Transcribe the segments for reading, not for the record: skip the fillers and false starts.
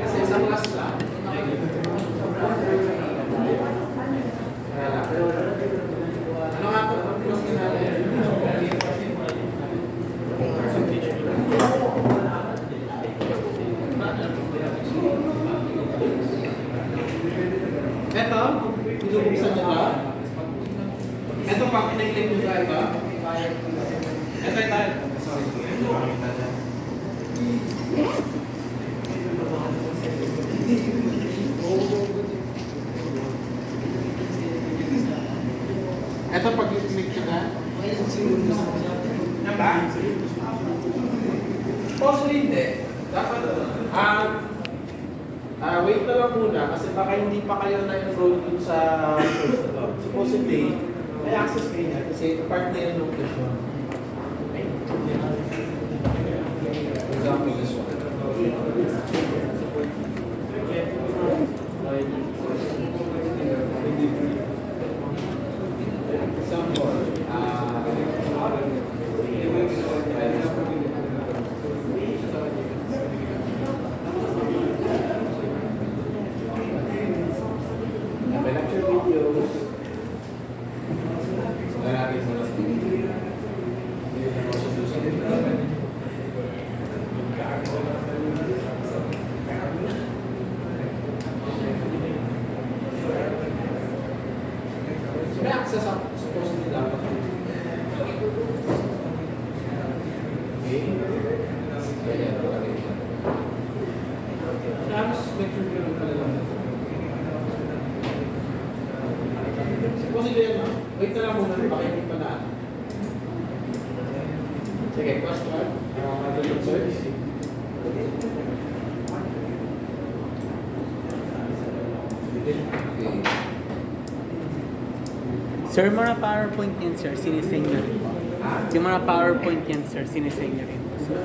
Kasi sa class lang. Ano nga po? Ang class ka natin? Ito, binubuksan niyo ba? Ito pang pinag-click nyo ba ito? Ito. Sorry. Ito pag-click nyo na. Ba? Possibly hindi. Dapat, wait na lang muna kasi baka hindi pa kayo na-enroll dun sa course na to. Supposedly, may access kayo niya kasi part na yung location. Okay? For example, this one. Example, may lecture videos. May access ako supposedly dapat. Okay. Kaya tapos lecture video pala lang. Supposedly yan, wait na lang muna, baka hindi pa na. Sige, question. Search. Sir, mga PowerPoint yan, sir. Sinisend nyo rin po. Yung mga PowerPoint yan, sir. Sinisend nyo rin po, sir.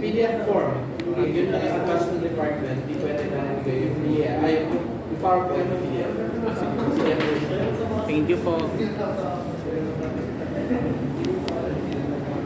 PDF form. Yun lang yung advanced ng department. Di pwede na nabigay yung PDF. Ay, yung PowerPoint ng PDF. Thank you po.